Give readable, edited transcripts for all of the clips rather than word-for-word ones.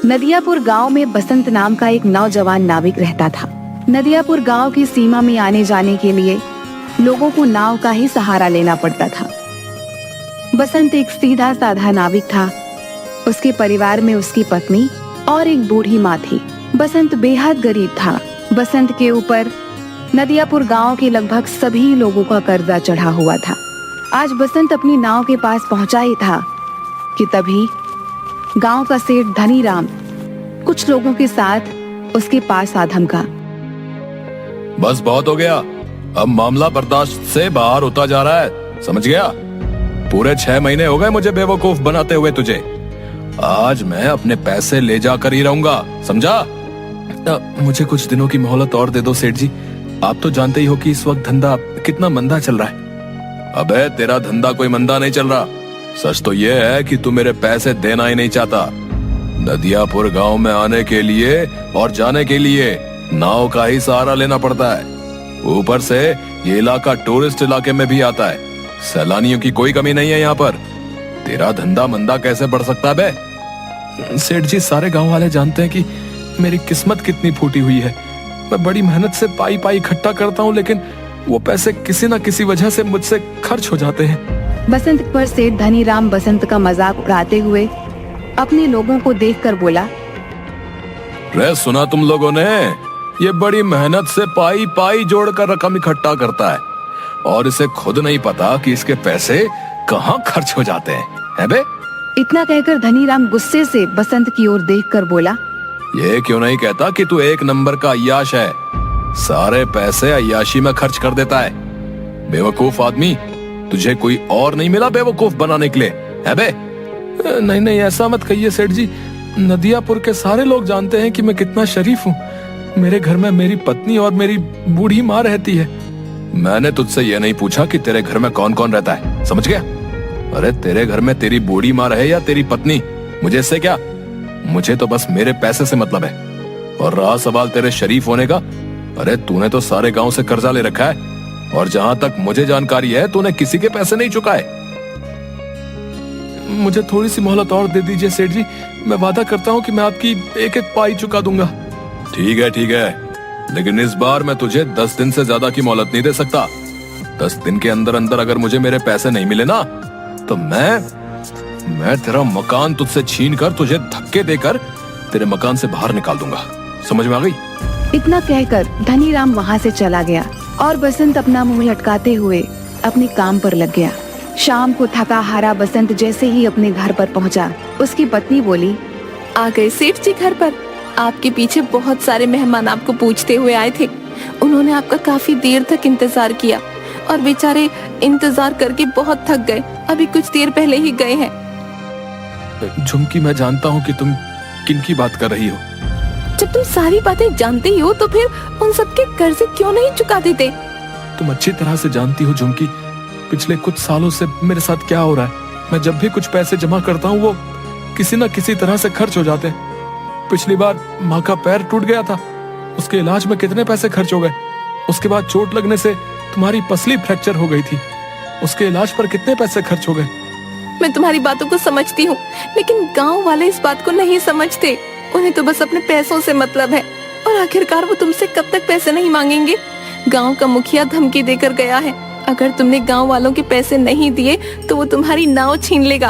नदियापुर गांव में बसंत नाम का एक नौजवान नाविक रहता था। नदियापुर गांव की सीमा में आने जाने के लिए लोगों को नाव का ही सहारा लेना पड़ता था। बसंत एक सीधा साधा नाविक था। उसके परिवार में उसकी पत्नी और एक बूढ़ी माँ थी। बसंत बेहद गरीब था। बसंत के ऊपर नदियापुर गांव के लगभग सभी लोगों का कर्जा चढ़ा हुआ था। आज बसंत अपनी नाव के पास पहुंचा ही था कि तभी गांव का सेठ धनीराम कुछ लोगों के साथ उसके पास आ धमका। बस बहुत हो गया, अब मामला बर्दाश्त से बाहर होता जा रहा है, समझ गया? पूरे 6 महीने हो गए मुझे बेवकूफ बनाते हुए तुझे। आज मैं अपने पैसे ले जाकर ही रहूंगा, समझा? मुझे कुछ दिनों की मोहलत और दे दो सेठ जी। आप तो जानते ही हो कि इस वक्त धंधा कितना मंदा चल रहा है। अबे तेरा धंधा कोई मंदा नहीं चल रहा। सच तो ये है कि तू मेरे पैसे देना ही नहीं चाहता। नदियापुर गांव में आने के लिए और जाने के लिए नाव का ही सहारा लेना पड़ता है। ऊपर से ये इलाका टूरिस्ट इलाके में भी आता है। सैलानियों की कोई कमी नहीं है यहाँ पर। तेरा धंधा मंदा कैसे बढ़ सकता है बे? सेठ जी, सारे गांव वाले जानते हैं कि मेरी किस्मत कितनी फूटी हुई है। मैं बड़ी मेहनत से पाई पाई इकट्ठा करता हूँ, लेकिन वो पैसे किसी न किसी वजह से मुझसे खर्च हो जाते हैं। बसंत पर सेठ धनीराम बसंत का मजाक उड़ाते हुए अपने लोगों को देखकर बोला, रे सुना तुम लोगों ने? ये बड़ी मेहनत से पाई पाई जोड़कर रकम इकट्ठा करता है और इसे खुद नहीं पता कि इसके पैसे कहाँ खर्च हो जाते हैं बे? इतना कहकर धनीराम गुस्से से बसंत की ओर देखकर बोला, ये क्यों नहीं कहता कि तू एक नंबर का अय्याश है? सारे पैसे अय्याशी में खर्च कर देता है। बेवकूफ आदमी, तुझे कोई और नहीं मिला बेवकूफ बनाने के लिए, है बे? नहीं नहीं, ऐसा मत कहिए सेठ जी। नदियापुर के सारे लोग जानते हैं कि मैं कितना शरीफ हूँ। मेरे घर में मेरी पत्नी और मेरी बूढ़ी माँ रहती है। मैंने तुझसे ये नहीं पूछा कि तेरे घर में कौन कौन रहता है, समझ गया? अरे तेरे घर में तेरी बूढ़ी माँ रहे या तेरी पत्नी, मुझे इससे क्या? मुझे तो बस मेरे पैसे से मतलब है। और रहा सवाल तेरे शरीफ होने का, अरे तूने तो सारे गांव से कर्जा ले रखा है और जहां तक मुझे जानकारी है तूने किसी के पैसे नहीं चुकाए। मुझे थोड़ी सी मोहलत और दे दीजिए सेठ जी। मैं वादा करता हूँ कि मैं आपकी एक एक पाई चुका दूंगा। ठीक है, लेकिन इस बार मैं तुझे 10 दिन से ज्यादा की मोहलत नहीं दे सकता। 10 दिन के अंदर अंदर अगर मुझे मेरे पैसे नहीं मिले ना, तो मैं तेरा मकान तुझसे छीन कर तुझे धक्के देकर तेरे मकान से बाहर निकाल दूंगा। समझ में आ गई? इतना कहकर धनीराम वहाँ से चला गया और बसंत अपना मुंह लटकाते हुए अपने काम पर लग गया। शाम को थका हारा बसंत जैसे ही अपने घर पर पहुंचा, उसकी पत्नी बोली, आ गए सेठ जी घर पर। आपके पीछे बहुत सारे मेहमान आपको पूछते हुए आए थे। उन्होंने आपका काफी देर तक इंतजार किया और बेचारे इंतजार करके बहुत थक गए। अभी कुछ देर पहले ही गए हैं। झुमकी, मैं जानता हूँ कि तुम किन की बात कर रही हो। जब तुम सारी बातें जानते ही हो तो फिर उन सबके कर्जे क्यों नहीं चुका देते? तुम अच्छी तरह से जानती हो झुमकी, पिछले कुछ सालों से मेरे साथ क्या हो रहा है। मैं जब भी कुछ पैसे जमा करता हूँ वो किसी न किसी तरह से खर्च हो जाते हैं। पिछली बार माँ का पैर टूट गया था, उसके इलाज में कितने पैसे खर्च हो गए। उसके बाद चोट लगने से तुम्हारी पसली फ्रैक्चर हो गई थी, उसके इलाज पर कितने पैसे खर्च हो गए। मैं तुम्हारी बातों को समझती हूँ, लेकिन गाँव वाले इस बात को नहीं समझते। उन्हें तो बस अपने पैसों से मतलब है और आखिरकार वो तुमसे कब तक पैसे नहीं मांगेंगे? गांव का मुखिया धमकी देकर गया है, अगर तुमने गांव वालों के पैसे नहीं दिए तो वो तुम्हारी नाव छीन लेगा।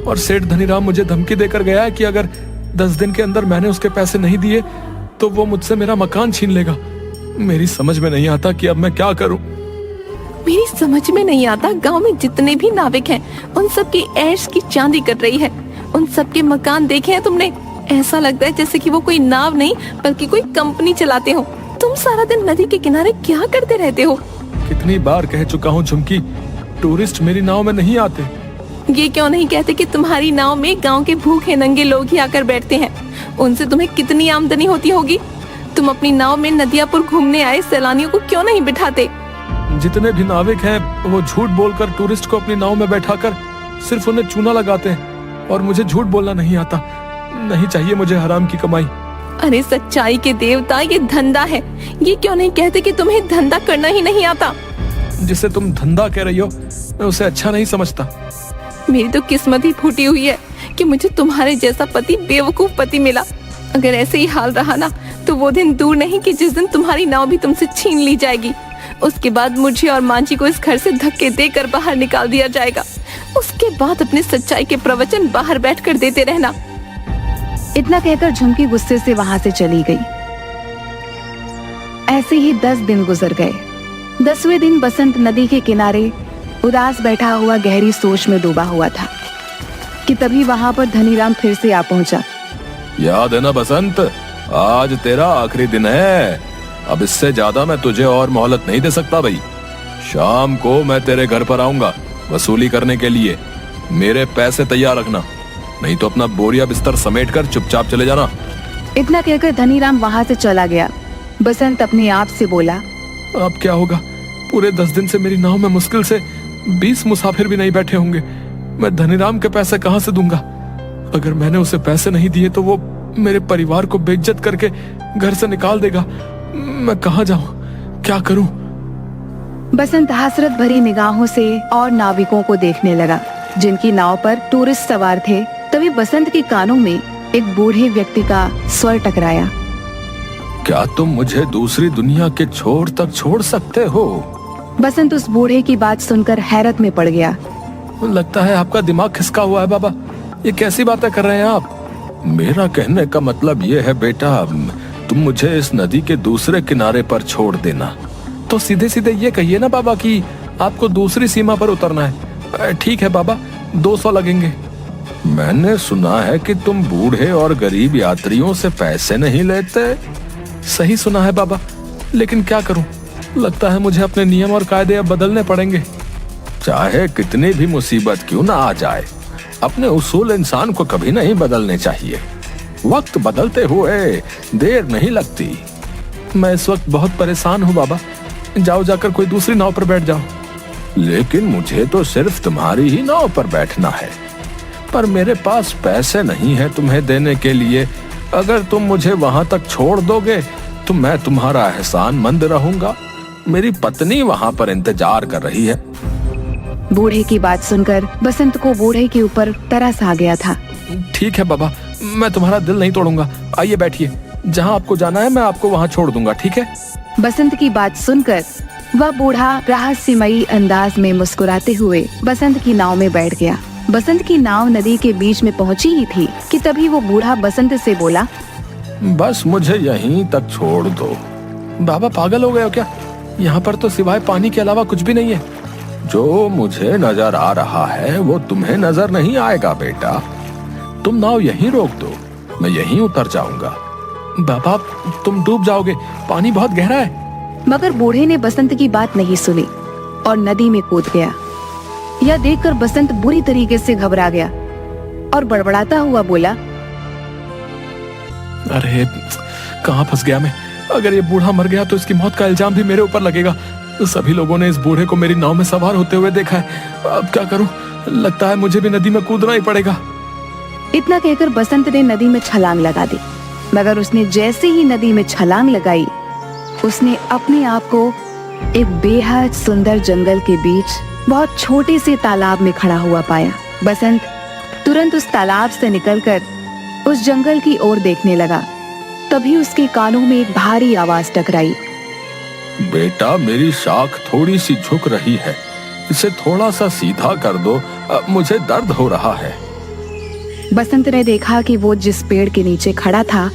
और सेठ धनीराम मुझे धमकी देकर गया है कि अगर 10 दिन के अंदर मैंने उसके पैसे नहीं दिए तो वो मुझसे मेरा मकान छीन लेगा। मेरी समझ में नहीं आता कि अब मैं क्या करूं। मेरी समझ में नहीं आता, गांव में जितने भी नाविक हैं उन सब की ऐश की चांदी कर रही है। उन सब के मकान देखे हैं तुमने? ऐसा लगता है जैसे कि वो कोई नाव नहीं बल्कि कोई कंपनी चलाते हो। तुम सारा दिन नदी के किनारे क्या करते रहते हो? कितनी बार कह चुका हूँ झुमकी, टूरिस्ट मेरी नाव में नहीं आते। ये क्यों नहीं कहते कि तुम्हारी नाव में गांव के भूखे नंगे लोग ही आकर बैठते हैं? उनसे तुम्हें कितनी आमदनी होती होगी। तुम अपनी नाव में नदियापुर घूमने आए सैलानियों को क्यों नहीं बिठाते? जितने भी नाविक हैं वो झूठ बोलकर टूरिस्ट को अपनी नाव में बैठाकर सिर्फ उन्हें चूना लगाते हैं और मुझे झूठ बोलना नहीं आता। नहीं चाहिए मुझे हराम की कमाई। अरे सच्चाई के देवता, ये धंधा है। ये क्यों नहीं कहते कि तुम्हें धंधा करना ही नहीं आता? जिसे तुम धंधा कह रही हो मैं उसे अच्छा नहीं समझता। मेरी तो किस्मत ही फूटी हुई है कि मुझे तुम्हारे जैसा पति, बेवकूफ पति मिला। अगर ऐसे ही हाल रहा ना तो वो दिन दूर नहीं कि जिस दिन तुम्हारी नाव भी तुमसे छीन ली जाएगी। उसके बाद मुझे और मांझी को इस घर से धक्के देकर बाहर निकाल दिया जाएगा। उसके बाद अपने सच्चाई के प्रवचन बाहर बैठकर देते रहना। इतना कहकर झुमकी गुस्से से वहां से चली गई। ऐसे ही 10 दिन गुजर गए। 10वें दिन बसंत नदी के किनारे उदास बैठा हुआ गहरी सोच में डूबा हुआ था कि तभी वहां पर धनीराम फिर से आ पहुंचा। याद है ना बसंत, आज तेरा आखिरी दिन है। अब इससे ज्यादा मैं तुझे और मोहलत नहीं दे सकता भाई। शाम को मैं तेरे घर पर आऊंगा वसूली करने के लिए। मेरे पैसे तैयार रखना, नहीं तो अपना बोरिया बिस्तर समेट कर चुपचाप चले जाना। इतना कहकर धनीराम वहां से चला गया। बसंत अपने आप से बोला, अब क्या होगा? पूरे 10 दिन से मेरी नाव में मुश्किल से 20 मुसाफिर भी नहीं बैठे होंगे। मैं धनीराम के पैसे कहां से दूंगा? अगर मैंने उसे पैसे नहीं दिए तो वो मेरे परिवार को बेइज्जत करके घर से निकाल देगा। मैं कहां जाऊं, क्या करूं? बसंत हसरत भरी निगाहों से और नाविकों को देखने लगा जिनकी नाव पर टूरिस्ट सवार थे। तभी बसंत के कानों में एक बूढ़े व्यक्ति का स्वर टकराया। क्या तुम मुझे दूसरी दुनिया के छोर तक छोड़ सकते हो? बसंत उस बूढ़े की बात सुनकर हैरत में पड़ गया। लगता है आपका दिमाग खिसका हुआ है बाबा। ये कैसी बातें कर रहे हैं आप? मेरा कहने का मतलब ये है बेटा, तुम मुझे इस नदी के दूसरे किनारे पर छोड़ देना। तो सीधे सीधे ये कहिए ना बाबा कि आपको दूसरी सीमा पर उतरना है। ठीक है बाबा, 200 लगेंगे। मैंने सुना है कि तुम बूढ़े और गरीब यात्रियों से पैसे नहीं लेते। सही सुना है बाबा, लेकिन क्या करूं? लगता है मुझे अपने नियम और कायदे अब बदलने पड़ेंगे। चाहे कितनी भी मुसीबत क्यों ना आ जाए, अपने उसूल इंसान को कभी नहीं बदलने चाहिए। वक्त बदलते हुए देर नहीं लगती। मैं इस वक्त बहुत परेशान हूँ बाबा। जाओ जाकर कोई दूसरी नाव पर बैठ जाओ। लेकिन मुझे तो सिर्फ तुम्हारी ही नाव पर बैठना है, पर मेरे पास पैसे नहीं है तुम्हें देने के लिए। अगर तुम मुझे वहां तक छोड़ दोगे तो मैं तुम्हारा एहसानमंद रहूंगा। मेरी पत्नी वहां पर इंतजार कर रही है। बूढ़े की बात सुनकर बसंत को बूढ़े के ऊपर तरस आ गया था। ठीक है बाबा, मैं तुम्हारा दिल नहीं तोड़ूंगा। आइए बैठिए, जहाँ आपको जाना है मैं आपको वहाँ छोड़ दूंगा, ठीक है? बसंत की बात सुनकर वह बूढ़ा रहस्यमयी अंदाज में मुस्कुराते हुए बसंत की नाव में बैठ गया। बसंत की नाव नदी के बीच में पहुंची ही थी कि तभी वो बूढ़ा बसंत से बोला, बस मुझे यहीं तक छोड़ दो। बाबा पागल हो गए हो क्या? यहाँ पर तो सिवाय पानी के अलावा कुछ भी नहीं है। जो मुझे नजर आ रहा है वो तुम्हें नजर नहीं आएगा बेटा। तुम नाव यहीं रोक दो, मैं यहीं उतर जाऊंगा। बाबा तुम डूब जाओगे, पानी बहुत गहरा है। मगर बूढ़े ने बसंत की बात नहीं सुनी और नदी में कूद गया। यह देखकर बसंत बुरी तरीके से घबरा गया और बड़बड़ाता हुआ बोला, अरे कहाँ फंस गया मैं? अगर ये बूढ़ा मर गया तो इसकी मौत का इल्जाम भी मेरे ऊपर लगेगा। सभी लोगों ने इस बूढ़े को मेरी नाव में सवार होते हुए देखा है। अब क्या करूं? लगता है मुझे भी नदी में कूदना ही पड़ेगा। इतना कहकर बसंत ने नदी में छलांग लगा दी। मगर उसने जैसे ही नदी में छलांग लगाई, उसने अपने आप को एक बेहद सुंदर जंगल के बीच बहुत छोटे से तालाब में खड़ा हुआ पाया। बसंत तुरंत उस तालाब से निकलकर उस जंगल की ओर देखने लगा। तभी उसके कानों में एक भारी आवाज टकराई। बेटा मेरी शाख थोड़ी सी झुक रही है, इसे थोड़ा सा सीधा कर दो, मुझे दर्द हो रहा है। बसंत ने देखा कि वो जिस पेड़ के नीचे खड़ा था,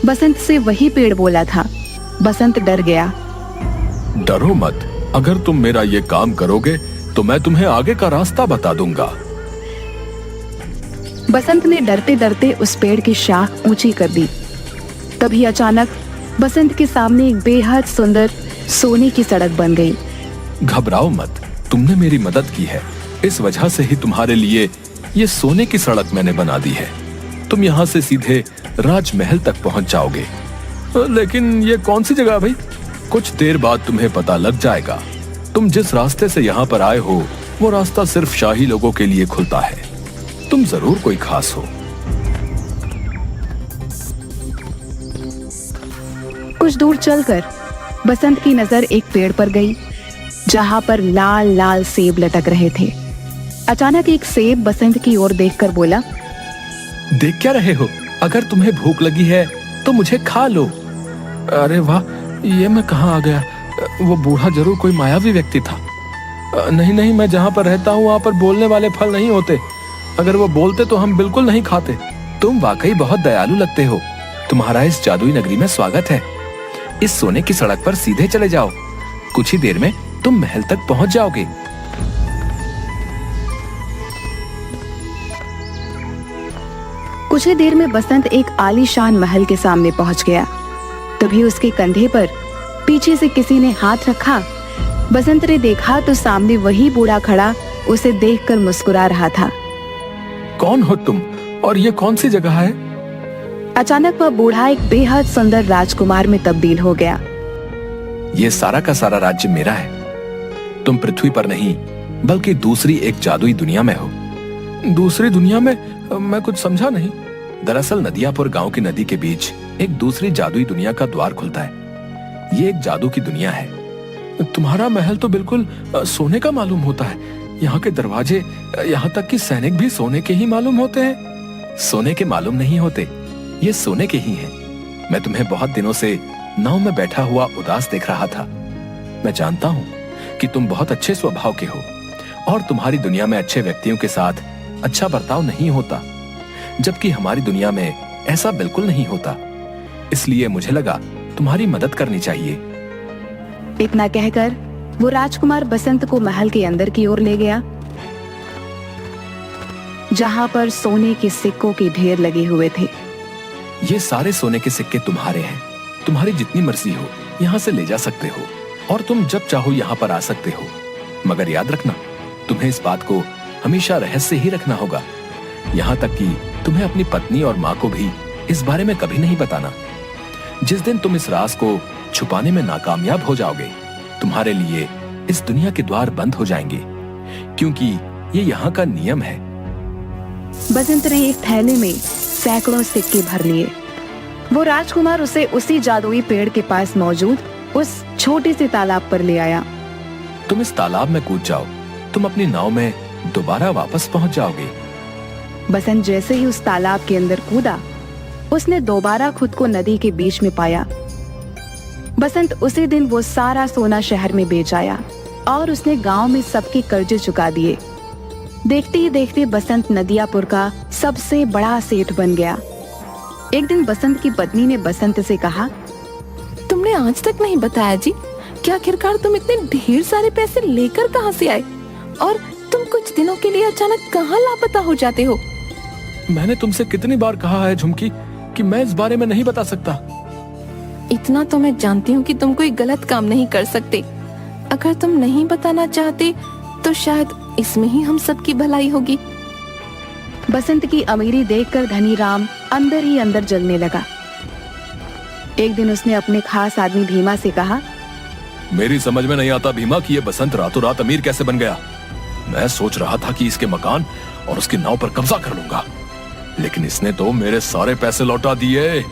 बसंत से वही पेड़ बोला था। बसंत डर गया। डरो मत, अगर तुम मेरा ये काम करोगे तो मैं तुम्हें आगे का रास्ता बता दूंगा। बसंत ने डरते डरते उस पेड़ की शाख ऊंची कर दी। तभी अचानक बसंत के सामने एक बेहद सुंदर सोने की सड़क बन गई। घबराओ मत, तुमने मेरी मदद की है, इस वजह से ही तुम्हारे लिए ये सोने की सड़क मैंने बना दी है। तुम यहाँ से सीधे राजमहल तक पहुँच जाओगे। लेकिन ये कौन सी जगह भाई? कुछ देर बाद तुम्हें पता लग जाएगा। तुम जिस रास्ते से यहाँ पर आए हो वो रास्ता सिर्फ शाही लोगों के लिए खुलता है। तुम जरूर कोई खास हो। कुछ दूर चलकर बसंत की नजर एक पेड़ पर गई जहां पर लाल लाल सेब लटक रहे थे। अचानक एक सेब बसंत की ओर देखकर बोला, देख क्या रहे हो? अगर तुम्हें भूख लगी है तो मुझे खा लो। अरे वाह, ये मैं कहाँ आ गया? वो बूढ़ा जरूर कोई मायावी व्यक्ति था। नहीं नहीं, मैं जहाँ पर रहता हूँ वहाँ पर बोलने वाले फल नहीं होते। अगर वो बोलते तो हम बिल्कुल नहीं खाते। तुम वाकई बहुत दयालु लगते हो। तुम्हारा इस जादुई नगरी में स्वागत है। इस सोने की सड़क पर सीधे चले जाओ। कुछ ही देर में तुम महल तक पहुंच जाओगे। कुछ ही देर में बसंत एक आलीशान महल के सामने पहुंच गया। तभी उसके कंधे पर पीछे से किसी ने हाथ रखा। बसंत ने देखा तो सामने वही बूढ़ा खड़ा उसे देखकर मुस्कुरा रहा था। कौन हो तुम और ये कौन सी जगह है? अचानक वह बूढ़ा एक बेहद सुंदर राजकुमार में तब्दील हो गया। ये सारा का सारा राज्य मेरा है। तुम पृथ्वी पर नहीं बल्कि दूसरी एक जादुई दुनिया में हो। दूसरी दुनिया में? मैं कुछ समझा नहीं। दरअसल नदियापुर गांव की नदी के बीच एक दूसरी जादुई दुनिया का द्वार खुलता है। ये एक जादू की दुनिया है। तुम्हारा महल तो बिल्कुल सोने का मालूम होता है। यहाँ के दरवाजे, यहाँ तक कि सैनिक भी सोने के ही मालूम होते हैं। सोने के मालूम नहीं होते, ये सोने के ही हैं। मैं तुम्हें बहुत दिनों से नाव में बैठा हुआ उदास देख रहा था। मैं जानता हूँ कि तुम बहुत अच्छे स्वभाव के हो और तुम्हारी दुनिया में अच्छे व्यक्तियों के साथ अच्छा बर्ताव नहीं होता, जबकि हमारी दुनिया में ऐसा बिल्कुल नहीं होता। इसलिए मुझे लगा तुम्हारी मदद करनी चाहिए। इतना कहकर वो राजकुमार बसंत को महल के अंदर की ओर ले गया, जहां पर सोने के सिक्कों के ढेर लगे हुए थे। ये सारे सोने के सिक्के तुम्हारे हैं। तुम्हारी जितनी मर्जी हो यहाँ से ले जा सकते हो और तुम जब चाहो यहाँ पर आ सकते हो। मगर याद रखना, तुम्हें इस बात को हमेशा रहस्य ही रखना होगा। यहाँ तक कि तुम्हें अपनी पत्नी और माँ को भी इस बारे में कभी नहीं बताना। जिस दिन तुम इस राज को छुपाने में नाकामयाब हो जाओगे, तुम्हारे लिए इस दुनिया के द्वार बंद हो जाएंगे, क्योंकि ये यहाँ का नियम है। बसंत ने एक थैले में सैकड़ों सिक्के भर लिए। वो राजकुमार उसे उसी जादुई पेड़ के पास मौजूद उस छोटे से तालाब पर ले आया। तुम इस तालाब में कूद जाओ, तुम अपनी नाव में दोबारा वापस पहुंच जाओगे। बसंत जैसे ही उस तालाब के अंदर कूदा, उसने दोबारा खुद को नदी के बीच में पाया। बसंत उसी दिन वो सारा सोना शहर में बेच आया और उसने गांव में सबके कर्जे चुका दिए। देखते ही देखते बसंत नदियापुर का सबसे बड़ा सेठ बन गया। एक दिन बसंत की पत्नी ने बसंत से कहा, तुमने आज तक नहीं बताया जी कि आखिरकार तुम इतने ढेर सारे पैसे लेकर कहाँ से आए और तुम कुछ दिनों के लिए अचानक कहाँ लापता हो जाते हो? मैंने तुमसे कितनी बार कहा है झुमकी कि मैं इस बारे में नहीं बता सकता। इतना तो मैं जानती हूँ कि तुम कोई गलत काम नहीं कर सकते। अगर तुम नहीं बताना चाहते तो शायद इसमें ही हम सबकी भलाई होगी। बसंत की अमीरी देखकर धनी राम अंदर ही अंदर जलने लगा। एक दिन उसने अपने खास आदमी भीमा से कहा, मेरी समझ में नहीं आता भीमा कि ये बसंत रातों रात अमीर कैसे बन गया। मैं सोच रहा था कि इसके मकान और उसकी नाव पर कब्जा कर लूंगा, लेकिन इसने तो मेरे सारे पैसे लौटा दिए।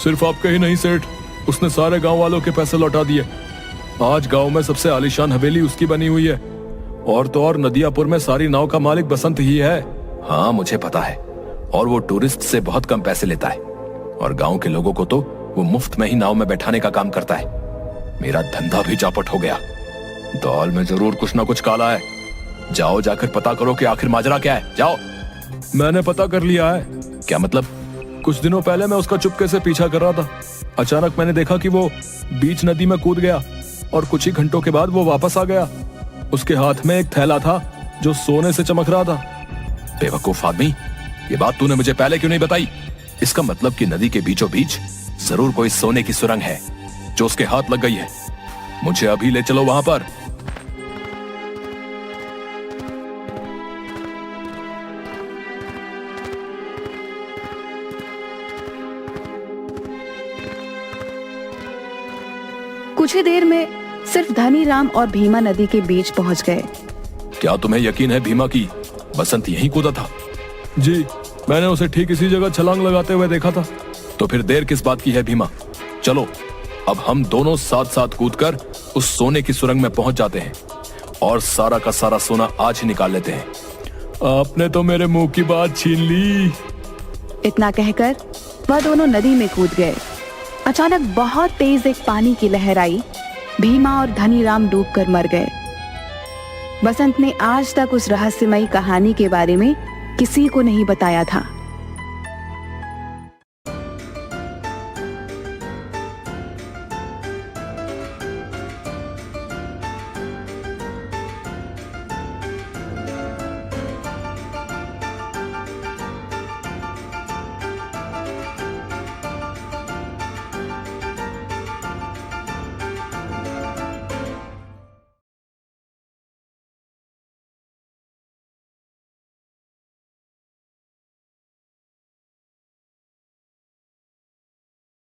सिर्फ आपके ही नहीं सेठ, उसने सारे गांव वालों के पैसे लौटा दिए। आज गांव में सबसे आलीशान हवेली उसकी बनी हुई है और तो और नदियापुर में सारी नाव का मालिक बसंत ही है। हाँ मुझे पता है, और वो टूरिस्ट से बहुत कम पैसे लेता है और गांव के लोगों को तो वो मुफ्त में ही नाव में बैठाने का काम करता है। मेरा धंधा भी चापट हो गया। दाल में जरूर कुछ ना कुछ काला है। जाओ जाकर पता करो कि आखिर माजरा क्या है। जाओ। मैंने पता कर लिया है। क्या मतलब? कुछ दिनों पहले मैं उसका चुपके से पीछा कर रहा था। अचानक मैंने देखा कि वो बीच नदी में कूद गया और कुछ ही घंटों के बाद वो वापस आ गया। उसके हाथ में एक थैला था जो सोने से चमक रहा था। बेवकूफ आदमी, ये बात तूने मुझे पहले क्यों नहीं बताई? इसका मतलब कि नदी के बीचों बीच जरूर कोई सोने की सुरंग है जो उसके हाथ लग गई है। मुझे अभी ले चलो वहां पर। कुछ ही देर में सिर्फ धनी राम और भीमा नदी के बीच पहुंच गए। क्या तुम्हें यकीन है भीमा की बसंत यहीं कूदा था? जी, मैंने उसे ठीक इसी जगह छलांग लगाते हुए देखा था। तो फिर देर किस बात की है भीमा? चलो अब हम दोनों साथ साथ कूदकर उस सोने की सुरंग में पहुंच जाते हैं और सारा का सारा सोना आज ही निकाल लेते हैं। आपने तो मेरे मुंह की बात छीन ली। इतना कहकर वह दोनों नदी में कूद गए। अचानक बहुत तेज एक पानी की लहर आई। भीमा और धनीराम डूबकर मर गए। बसंत ने आज तक उस रहस्यमयी कहानी के बारे में किसी को नहीं बताया था।